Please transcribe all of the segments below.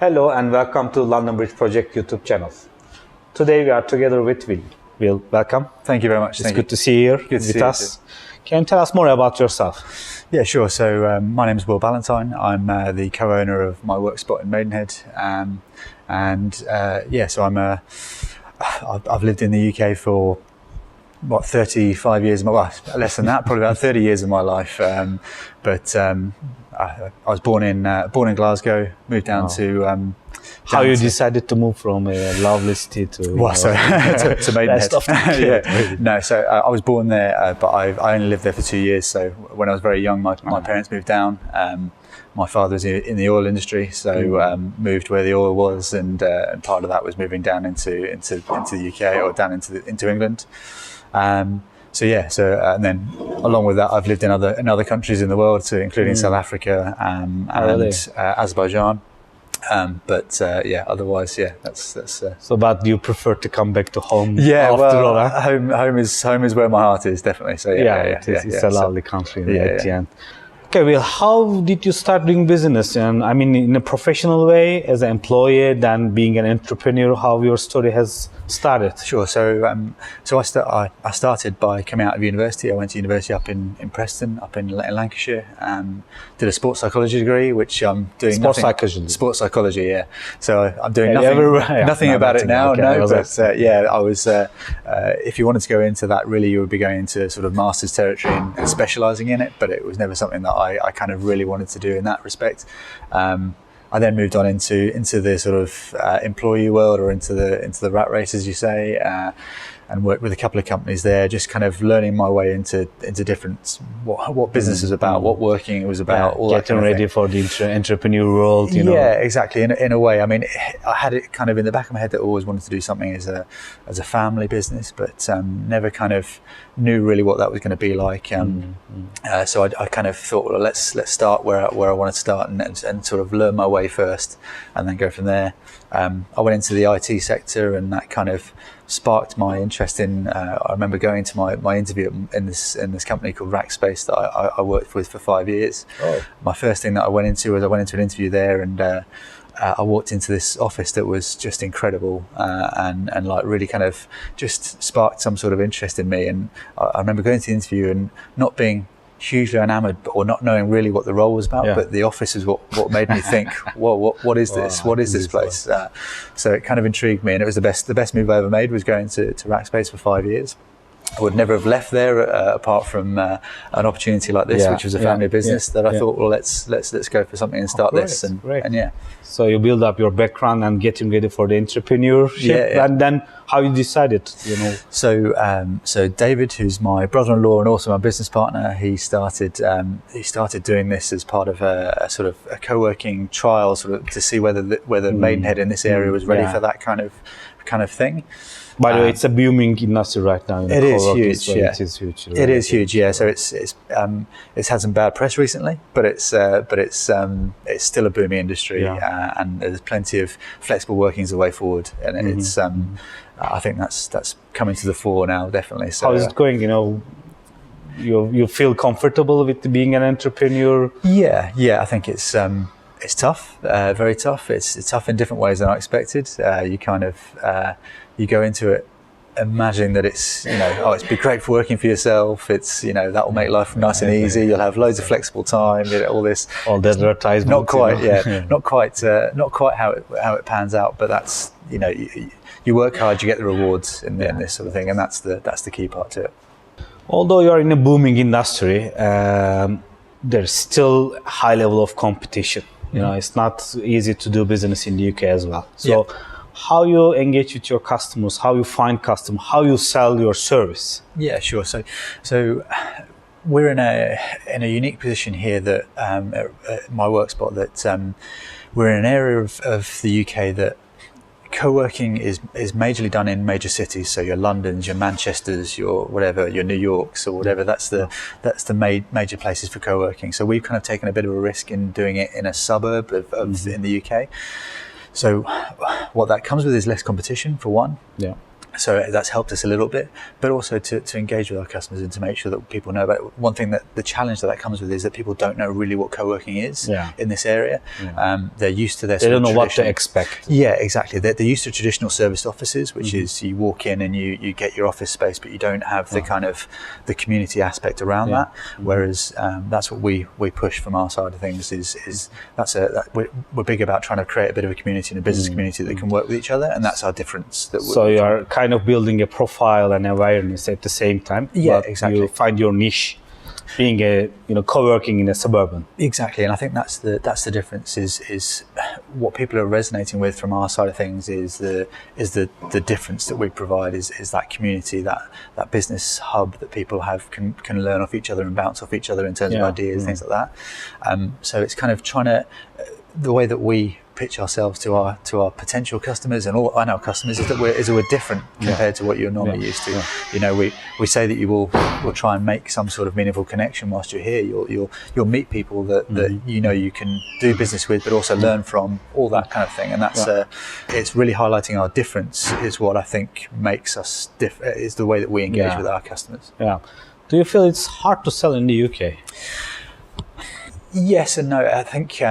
Hello and welcome to London Bridge Project YouTube channel. Today we are together with Will. Will, welcome. Thank you very much. It's good to see you here with us. Can you tell us more about yourself? Yeah, sure. So my name is Will Ballantine. I'm the co-owner of MyWorkSpot in Maidenhead, I've lived in the UK for 35 years of my life. Less than that, probably about 30 years of my life. I was born in Glasgow, moved down to. How you decided to move from a lovely city to to Maidenhead? No, so I was born there, but I only lived there for 2 years. So when I was very young, my parents moved down. My father was in the oil industry, so moved where the oil was, and part of that was moving down into the UK or down into England. And then along with that, I've lived in other countries in the world, so including South Africa and Azerbaijan. Otherwise, that's. So, but do you prefer to come back to home? Yeah, home is where my heart is, definitely. So it's a lovely country at the end. Okay, well, how did you start doing business? And I mean, in a professional way, as an employee, then being an entrepreneur, how your story has started? Sure. So, I started by coming out of university. I went to university up in Preston, up in Lancashire. Did a sports psychology degree, which I'm doing. Sports psychology, yeah. So I'm doing nothing about it now. I was. If you wanted to go into that, really, you would be going into sort of master's territory and specialising in it. But it was never something that I kind of really wanted to do in that respect. I then moved on into the sort of employee world, or into the rat race, as you say, and worked with a couple of companies there, just kind of learning my way into different what business is about, what working was about, all getting ready for the entrepreneur world. You know. Yeah, exactly. In a way, I mean, I had it kind of in the back of my head that I always wanted to do something as a family business, but never kind of knew really what that was going to be like. So I kind of thought, well, let's start where I wanted to start and sort of learn my way first, and then go from there. I went into the IT sector, and that kind of sparked my interest in. I remember going to my interview in this company called Rackspace that I worked with for 5 years. Oh. My first thing that I went into an interview there, and I walked into this office that was just incredible, and like really kind of just sparked some sort of interest in me. And I remember going to the interview and not being hugely enamored, or not knowing really what the role was about, but the office is what made me think, well, what is this? What is this place? So it kind of intrigued me, and it was the best move I ever made, was going to Rackspace for 5 years. I would never have left there apart from an opportunity like this, which was a family business that I thought, well, let's go for something and start this. And so you build up your background and getting ready for the entrepreneurship, and then how you decided, you know. So David, who's my brother-in-law and also my business partner, he started doing this as part of a sort of a co-working trial, sort of to see whether Maidenhead in this area was ready for that kind of thing. By the way, it's a booming industry right now. It is huge. Yeah. It is huge. It is huge. Yeah. So it's had some bad press recently, but it's still a booming industry, and there's plenty of flexible working as a way forward, and it's I think that's coming to the fore now, definitely. So how is it going? You know, you feel comfortable with being an entrepreneur? Yeah. I think it's tough, very tough. It's tough in different ways than I expected. You kind of you go into it imagining that it's, you know, it's be great for working for yourself. It's, you know, that will make life nice and easy. You'll have loads of flexible time. You know, all the advertisement. Not quite, not quite how it pans out. But that's, you know, you work hard, you get the rewards in this sort of thing, and that's the key part to it. Although you are in a booming industry, there's still a high level of competition. You know, it's not easy to do business in the UK as well. So how you engage with your customers, how you find customers, how you sell your service? Yeah, sure. So we're in a unique position here that at MyWorkSpot, that we're in an area of the UK that co-working is majorly done in major cities. So your Londons, your Manchesters, your whatever, your New Yorks or whatever. That's the major places for co-working. So we've kind of taken a bit of a risk in doing it in a suburb of in the UK. So what that comes with is less competition, for one. Yeah. So that's helped us a little bit, but also to engage with our customers and to make sure that people know about it. One thing that the challenge that comes with is that people don't know really what co-working is in this area. They're used to their they don't know what to expect. Yeah, exactly. They're used to traditional serviced offices, which is you walk in and you get your office space, but you don't have the kind of the community aspect around that. Whereas that's what we push from our side of things. We're big about trying to create a bit of a community and a business community that can work with each other, and that's our difference. So you are kind of building a profile and awareness at the same time. Yeah, exactly. You find your niche, being co-working in a suburban. Exactly, and I think that's the difference. Is what people are resonating with from our side of things is the difference that we provide is that community, that business hub that people can learn off each other and bounce off each other in terms of ideas, things like that. So it's kind of trying to the way that we pitch ourselves to our potential customers and our customers is that we're different compared to what you're normally used to. You know, we say that you will try and make some sort of meaningful connection whilst you're here. You'll meet people that you know you can do business with, but also learn from, all that kind of thing. And that's it's really highlighting our difference is what I think makes us is the way that we engage with our customers. Yeah. Do you feel it's hard to sell in the UK? Yes and no. I think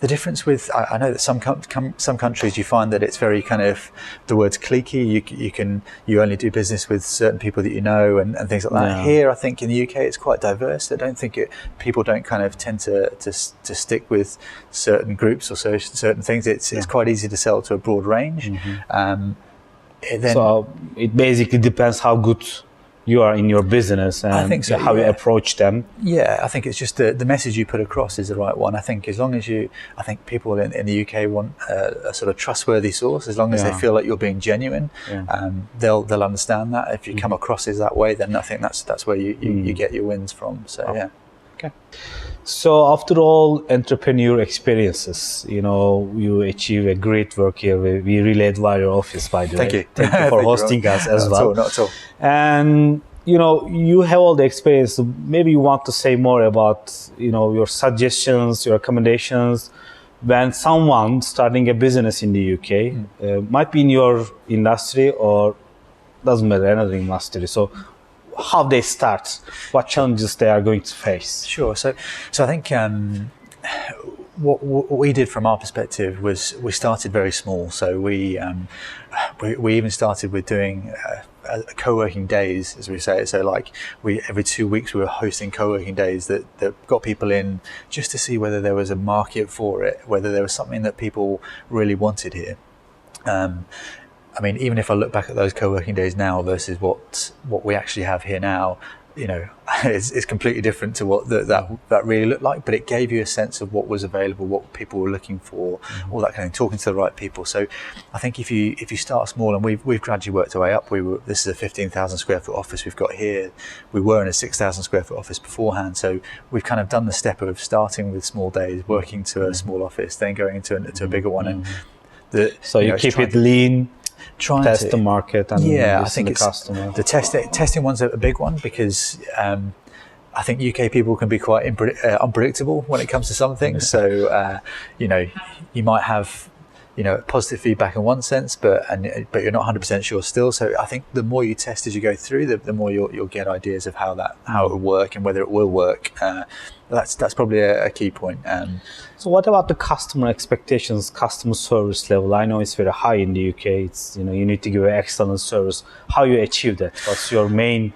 the difference with I know that some countries you find that it's very kind of the word's cliquey. You only do business with certain people that you know and things like that. Here, I think in the UK it's quite diverse. I don't think people don't kind of tend to stick with certain groups or certain things. It's quite easy to sell to a broad range. So it basically depends how good you are in your business and I think so, how you approach them. Yeah, I think it's just the message you put across is the right one. I think as long as I think people in the UK want a sort of trustworthy source. As long as they feel like you're being genuine, they'll understand that. If you come across as that way, then I think that's where you get your wins from. So Okay. So after all entrepreneur experiences, you achieve a great work here. We really admire your office, by the way. Thank you. Thank you for hosting us as well. Not at all. And, you have all the experience. So maybe you want to say more about, your suggestions, your recommendations when someone starting a business in the UK, might be in your industry or doesn't matter, another industry. So how they start, what challenges they are going to face. Sure. So I think what we did from our perspective was we started very small. So we even started with doing co-working days, as we say. So like every 2 weeks we were hosting co-working days that got people in just to see whether there was a market for it, whether there was something that people really wanted here. I mean, even if I look back at those co-working days now versus what we actually have here now, it's completely different to what that really looked like. But it gave you a sense of what was available, what people were looking for, all that kind of thing, talking to the right people. So I think if you start small, and we've gradually worked our way up. This is a 15,000 square foot office we've got here. We were in a 6,000 square foot office beforehand. So we've kind of done the step of starting with small days, working to a small office, then going into a bigger one. And so you keep it lean. Trying test to the market and I think the it's customer. The testing one's a big one because I think UK people can be quite unpredictable when it comes to some things. So you might have positive feedback in one sense, but you're not 100% sure still. So I think the more you test as you go through, the more you'll get ideas of how it will work and whether it will work. That's probably a key point. So what about the customer expectations, customer service level? I know it's very high in the UK. It's you need to give an excellent service. How you achieve that? What's your main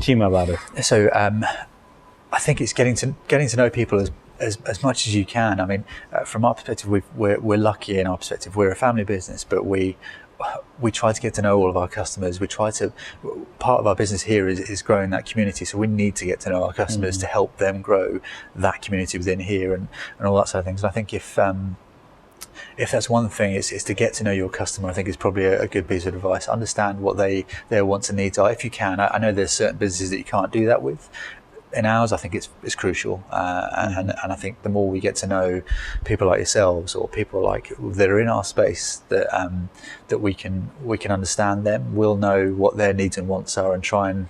theme about it? So I think it's getting to know people as much as you can. I mean, from our perspective, we're lucky in our perspective. We're a family business, but we try to get to know all of our customers. Part of our business here is growing that community. So we need to get to know our customers to help them grow that community within here and all that sort of things. And I think if that's one thing, it's to get to know your customer. I think is probably a good piece of advice. Understand what their wants and needs are if you can. I know there's certain businesses that you can't do that with. in ours, I think it's crucial, and I think the more we get to know people like yourselves or people like that are in our space, that we can understand them, we'll know what their needs and wants are, and try and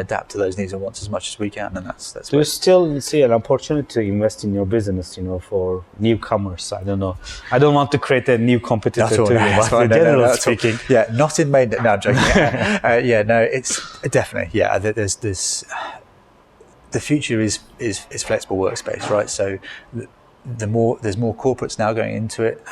adapt to those needs and wants as much as we can, and that's. Do you still see an opportunity to invest in your business, for newcomers? I don't know. I don't want to create a new competitor to you, but generally speaking. Yeah, not in Maidenhead. No, I'm joking. It's definitely, there's the future is flexible workspace, right? So there's more corporates now going into it.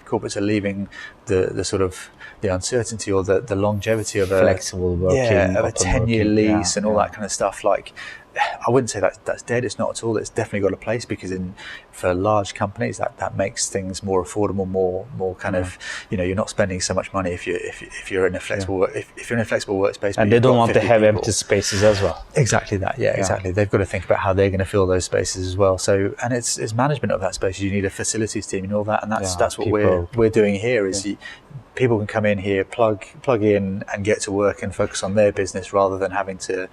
Corporates are leaving the sort of the uncertainty or the longevity of a flexible working, of a 10-year lease and all that kind of stuff. Like, I wouldn't say that's dead. It's not at all. It's definitely got a place, because for large companies that makes things more affordable, more kind of, you're not spending so much money if you're in a flexible if you're in a flexible workspace. And they don't want to have empty spaces as well. Exactly that. Yeah, exactly. They've got to think about how they're going to fill those spaces as well. So, and it's management of that space. You need a facilities team and all that, and that's what we're doing here. Is people can come in here, plug in, and get to work and focus on their business, rather than having to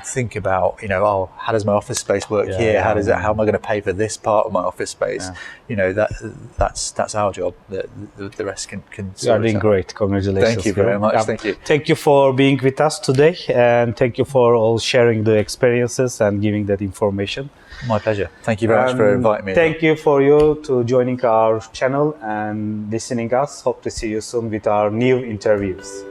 think about, how does my office space work here? How am I going to pay for this part of my office space? That's our job. The rest can. You are doing great. Congratulations. Thank you very much. Thank you. Thank you for being with us today, and thank you for all sharing the experiences and giving that information. My pleasure. Thank you very much for inviting me. Thank you for you to joining our channel and listening us. Hope to see you soon with our new interviews.